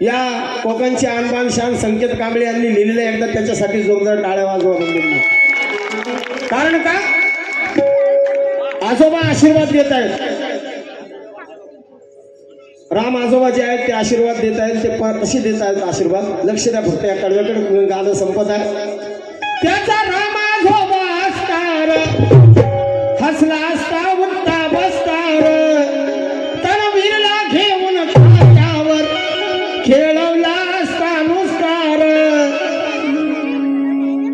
या कोकणचे आणबाण शान संकेत कांबळे यांनी लिहिलेलं, एकदा त्याच्यासाठी जोरदार टाळ्या वाजवा बंधूंनी. कारण का, आजोबा आशीर्वाद देत आहेत. राम आजोबा जे आहेत ते आशीर्वाद देत आहेत. ते कशी देत आहेत आशीर्वाद, लक्ष द्या फक्त. या कडव्याकडे गाणं संपत आहे. त्याचा राम आजोबा असतार, हसला असता उठता बसतार, तनवीरला घेऊन खात्यावर खेळवला असता नुसतार.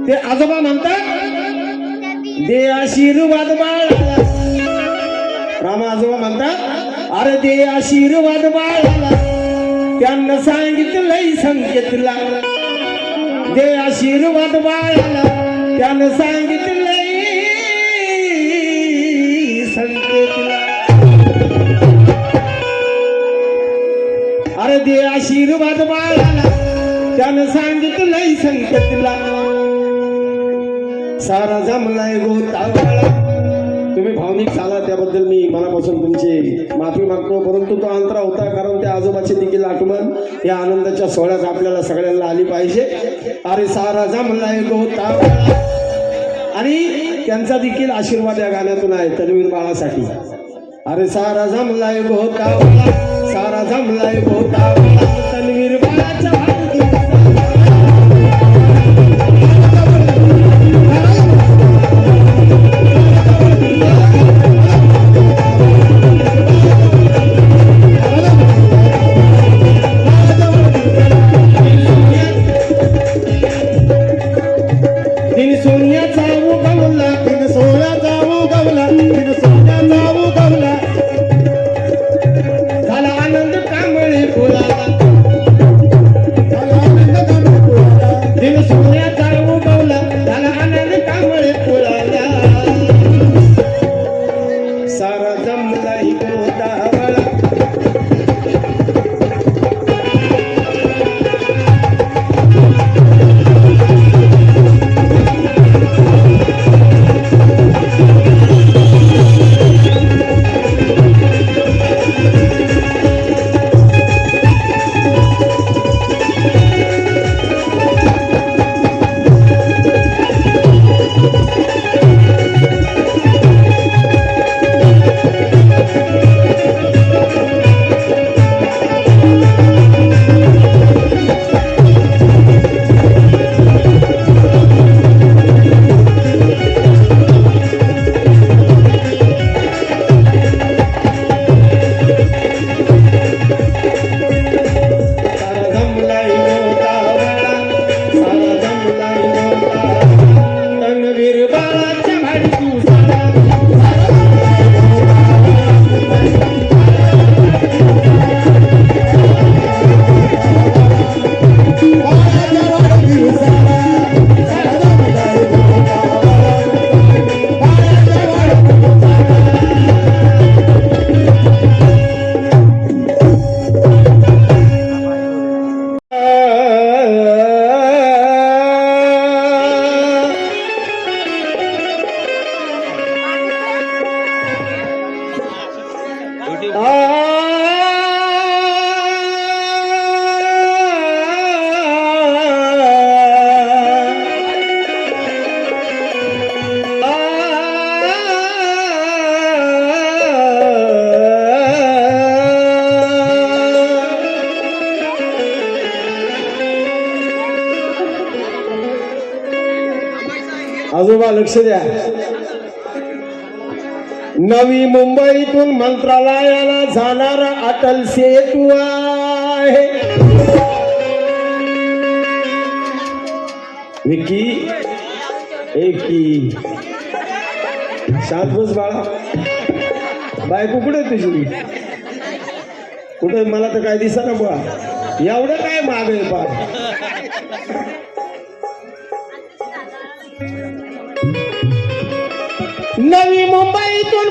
ते आजोबा म्हणतात, दे आशीर्वाद बाळाला. राम आजोबा म्हणतात, अरे दे आशीर्वाद बाळाला. त्यांना सांगितलंय संकेतला, दे आशीर्वाद बाळाला. त्यानं सांगितलंय संकेतला. अरे दे आशीर्वाद बाळाला. त्यानं सांगितलंय संकेतला. सारा जमलाय गोतावळा. तुम्ही भावनिक झाला त्याबद्दल मी मनापासून तुमची माफी मागतो. परंतु तो अंतरा होता, कारण त्या आजोबाची देखील आठवण या आनंदाच्या सोहळ्यात आपल्याला सगळ्यांना आली पाहिजे. अरे सारा जमलाय गोतावळा. आणि त्यांचा देखील आशीर्वाद या गाण्यातून आहे तन्वीर बाळासाठी. अरे सारा जमलाय गोतावळा, सारा जमलाय गोतावळा. तन्वीर बाळाच्या आजोबा लक्ष द्या. नवी मुंबईतून मंत्रालयाला जाणारा अटल सेतू आहे. विकी एकी शांत बस बाळा. बायको कुठे तुझी, कुठे मला तर काय दिसा ना बुवा. एवढं काय माग आहे पा. नवी मुंबईतून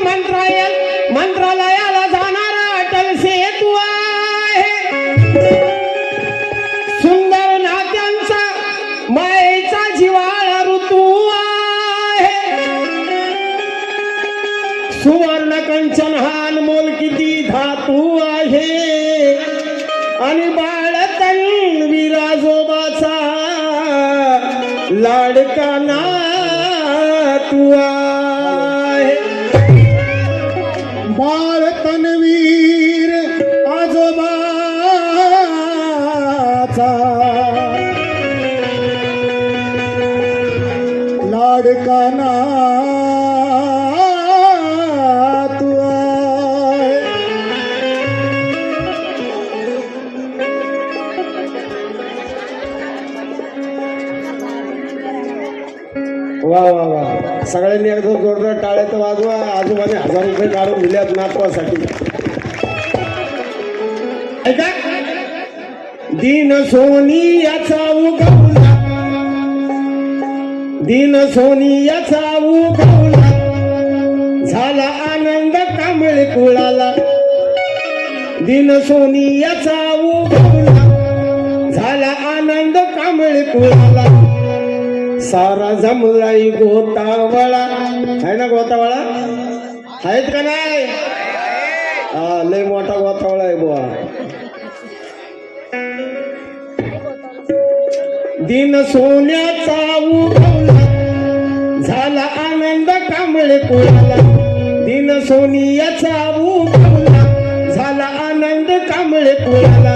मंत्रालयाला जाणारा अटल सेतू आहे. सुंदर नात्यांचा मायेचा जिव्हाळा ऋतू आहे. सुवर्ण कंचन हा अनमोल किती धातू आहे. आणि बाळत तन्वीर आजोबाचा लाडका नातू आहे. बाळ तन्वीर आजोबाचा लाडका नातू आहे. वा वा वा, सगळ्यांनी एकदम जोरदार टाळ्या तर वाजवा. आजोबाने 1000 रुपये काढून दिल्यात नातवासाठी. ऐका, दिन सोनियाचा उगवला, दिन सोनियाचा उगवला, झाला आनंद कांबळे कुळाला. दिन सोनियाचा उगवला, झाला आनंद कांबळे कुळाला. सारा जमलाई गोतावळा. आहे ना गोतावळा? आहेत का नाही? हा, लय मोठा गोतावळा आहे बुवा. दिन सोन्याचा उगवला, झाला आनंद कांबळे कुळाला. दिन सोनियाचा उगवला, झाला आनंद कांबळे कुळाला.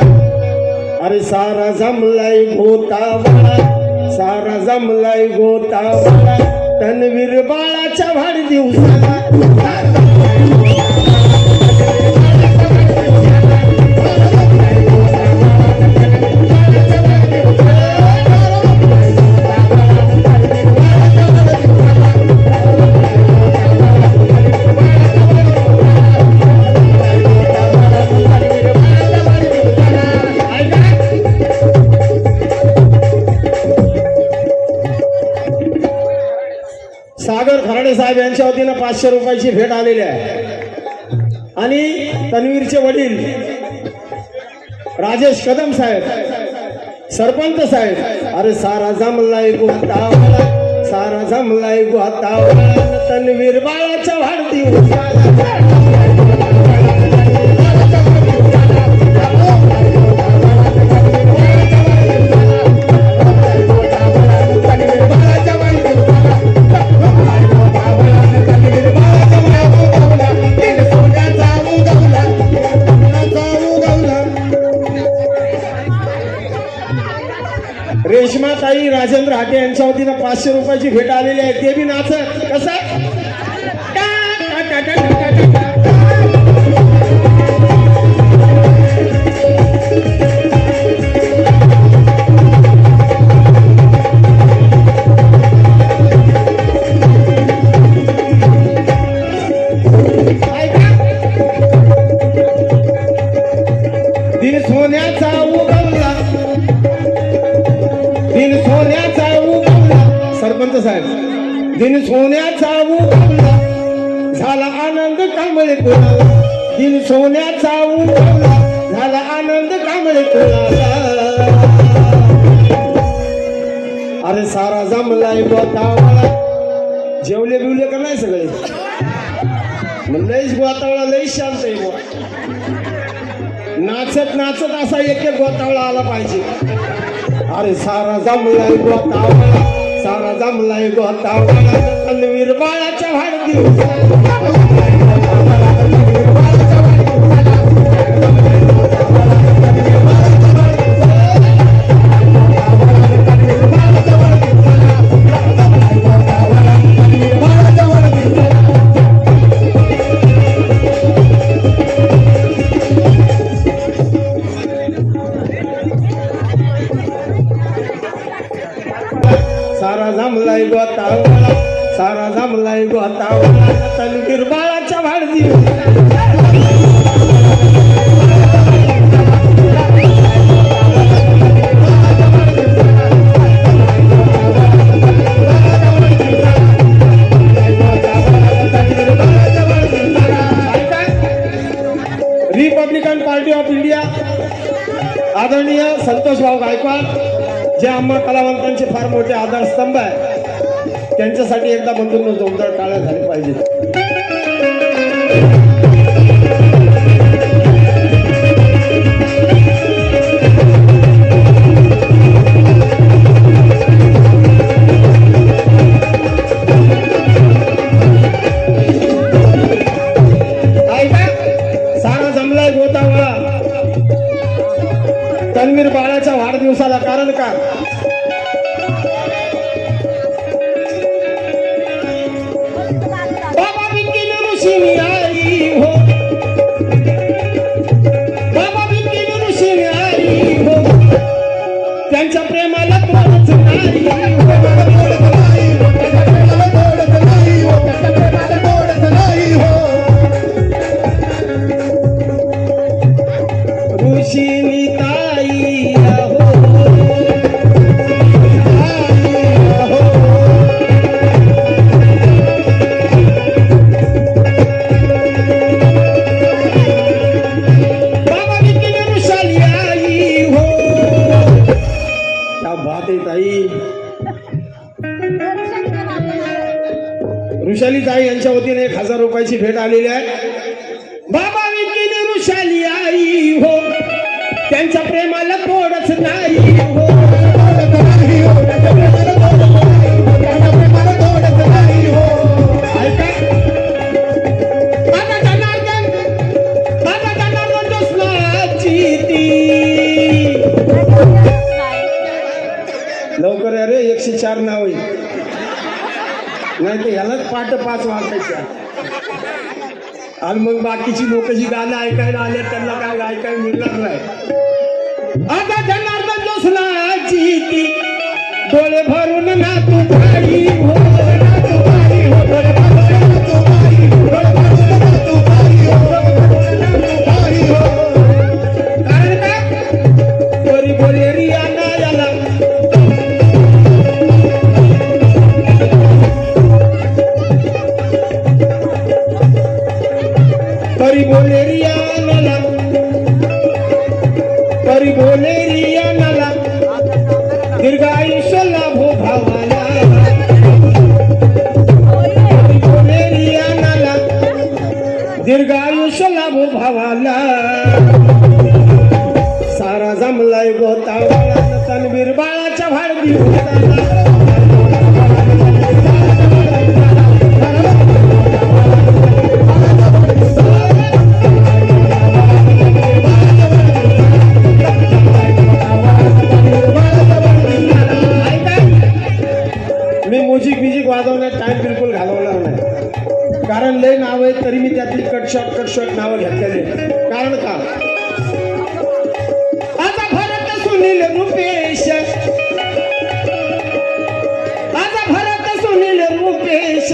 अरे सारा जमलाई गोतावळा, सारा जमलाय गोतावळा, तन्वीर बाळाच्या वाढदिवसाला. सागर खराडे साहेब यांच्या वतीनं 500 रुपयाची भेट आलेली आहे. आणि तन्वीरचे वडील राजेश कदम साहेब, सरपंच साहेब. अरे सारा जमलाय गोतावळा, सारा जमलाय गोतावळा, तन्वीर बाळाच्या वाढदिवसाला. रेश्माताई राजेंद्र हाटे यांच्या वतीनं 500 रुपयाची भेट आलेली आहे. ते बी नाचत कसं. दिन सोन्याचा उगवला, दिन सोन्याचा उगवला, सरपंच साहेब. दिन सोन्याचा उगवला, झाला आनंद कांबळे कुळाला. दिन सोन्याचा उगवला, झाला आनंद कांबळे कुळाला. अरे सारा जमलाय गोतावळा. जेवले बिवले का नाही सगळे? लईच गोतावळा, लईच शांत आहे बुवा. नाचत नाचत असा एक एक गोतावळा आला पाहिजे. अरे सारा जमलाय गोतावळा, सारा जमलाय गोतावळा, तन्वीर बाळाच्या वाढदिवसाला. सारा जमलाय गोतावळा, सारा जमलाय गोतावळा, तन्वीर बाळाच्या वाढदिवसाला. रिपब्लिकन पार्टी ऑफ इंडिया आदरणीय संतोष भाऊ गायकवाड, जे आम्हा कलावंतांचे फार मोठे आधारस्तंभ आहे, त्यांच्यासाठी एकदा बंधूंनो जोरदार टाळ्या झाल्या पाहिजेत. तन्वीर बाळाच्या वाढदिवसाला कारण का बाबा बिकिन ऋषीनी आई हो बाबा बिकिन ऋषीनी आई हो त्यांच्या प्रेमाला तोडच नाही ऋषीनी ताई हो बाबा बिकिन ऋषाली आई हो क्या बात आहे ताई ऋषाली ताई यांच्या वतीने 1000 रुपयाची भेट आलेली आहे बाबा विकीने ऋषाली आई हो त्यांच्या प्रेमाला तोडच नाही हो ऐका माझा जनार्दन जोस्नाची ती लवकर अरे 104 नाव आहे नाही तर यालाच पाठ 5 वाचायच्या आणि मग बाकीची लोक जी गाणं ऐकायला आले त्यांना काय ऐकायला मिळणार नाही आता जनार्दन जोस्नाची ती डोळे भरून ना तू भाई हो कारण का तरी बोले रिया ना याला तरी बोले रिया नाला तरी बोले रिया नाला दीर्घायुष्य लाभो भावाला तरी बोले रिया नाला दीर्घायुष्य लाभो भावाला सारा जमलाय गोतावळा तन्वीर बाळाच्या वाढदिवसाला मी म्युझिक वाजवण्यात टाइम बिलकुल घालवणार नाही कारण लय नाव आहेत तरी मी त्यातली कटशॉट नावं घेतलेले कारण का आता भरत सुनील रुपेश आता भरत सुनील रुपेश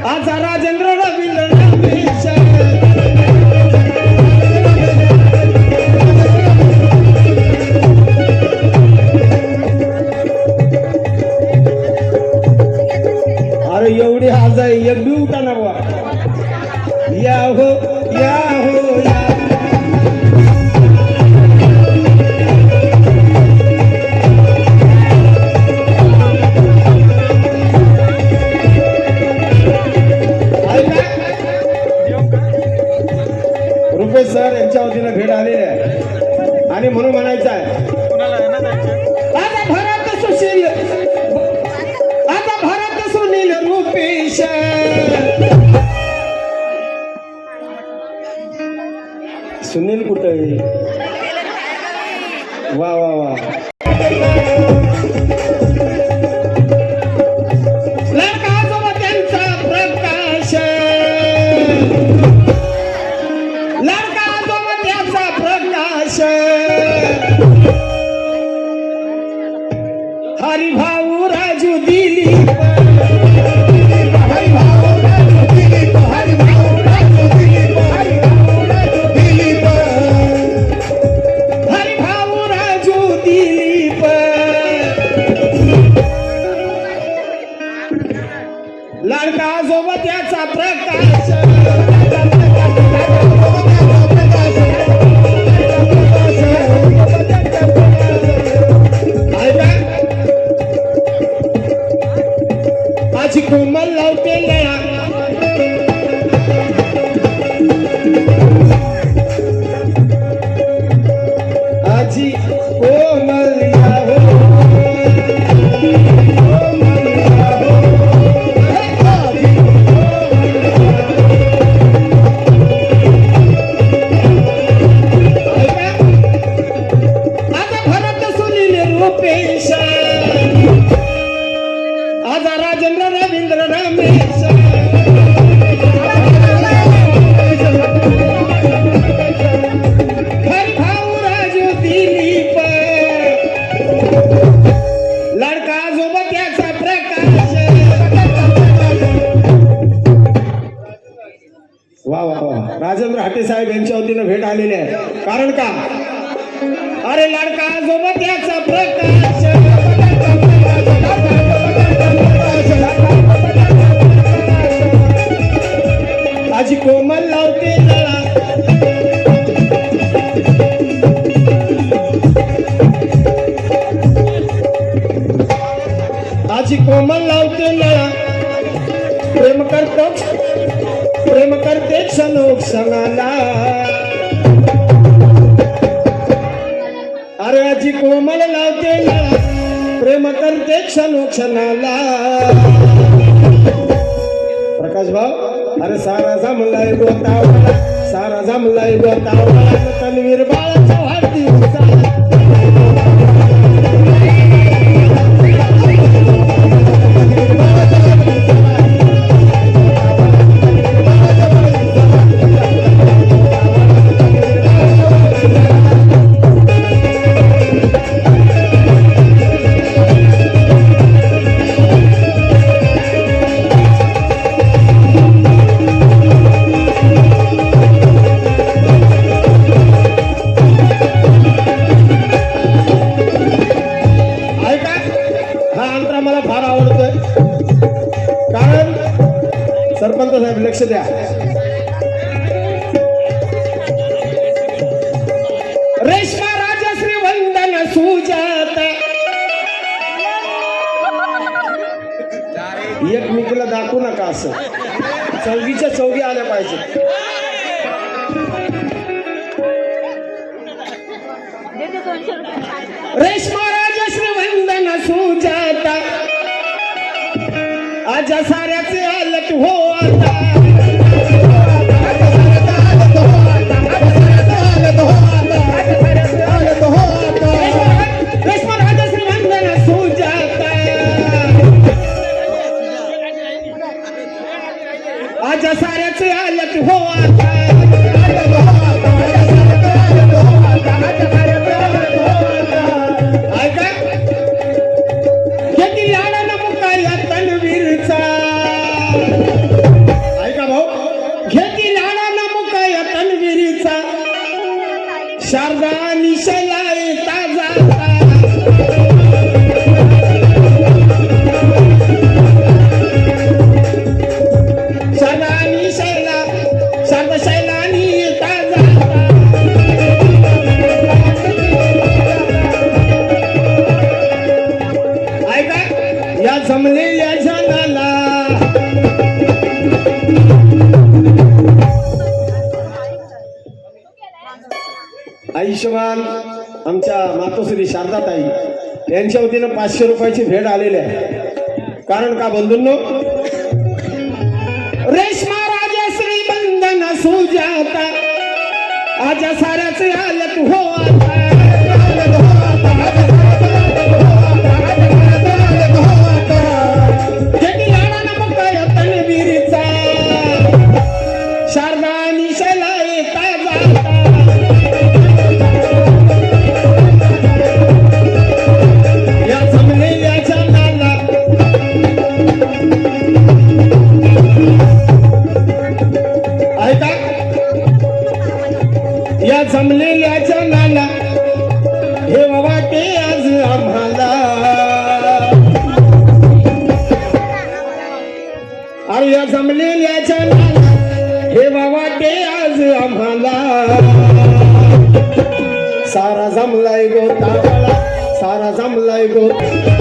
आता राजेंद्र रवींद्र रमेश एवढी आज आहे एक बी उठा ना बुवा या हो या हो या रुपेश सर यांच्या वतीने भेट आलेली आहे आणि म्हणून म्हणायचं आहे आता भरत सुशील आता भरत सुनील रुपेश सुनील कुठे आहे वा वा वा त्यांचा प्रकाश लडका त्याचा प्रकाश हरिभाऊ राजू दिलीप हरिभाऊ राजू दिलीप लडका आजोबा त्याचा प्रकाश माझी कोमल लावते लया ठाकरे साहेब यांच्या वतीनं भेट आलेली आहे. कारण का अरे लाडका आजोबा त्याचा प्रकाश आजी कोमल लावते नळा आजी कोमल लावते नळा प्रेम करते क्षणोक क्षणाला अरे आजी कोमल लावते नळा प्रेम करते क्षणोक क्षणाला प्रकाश भाऊ अरे सारा जमलाय गोतावळा सारा जमलाय गोतावळा तन्वीर बाळाचा वाढदिवसा मला फार आवडतोय कारण सरपंच साहेब लक्ष द्या रेश्मा राजश्री वंदन सुजाता एकमेकीला दाखवू नका असं चौघीच्या चौघी आल्या पाहिजे रेश्मा राजश्री वंदन सुजाता आजा साऱ्याचे आलट हो आता रेश्मा राजश्री वंदन सुजाता आजा साऱ्याचे आलट हो आता शारदा निशलाय ताजा शारदा निशला शारदा शैलानी ताजा ऐका या जमलेल्या जनाला आयुष्यमान आमच्या मातोश्री शारदाताई यांच्या वतीनं 500 रुपयाची भेट आलेली आहे कारण का बंधूंनो रेश्मा राजश्री वंदन सुजाता आजा साऱ्याचे आलट हो आता तनवीरचा शारदा निशला ताजा या जमलेल्या जनाला हे वाटे आज आम्हाला अरे या जमलेल्या जनाला हे वाटे आज आम्हाला सारा जमलाय गोतावळा सारा जमलाय गोतावळा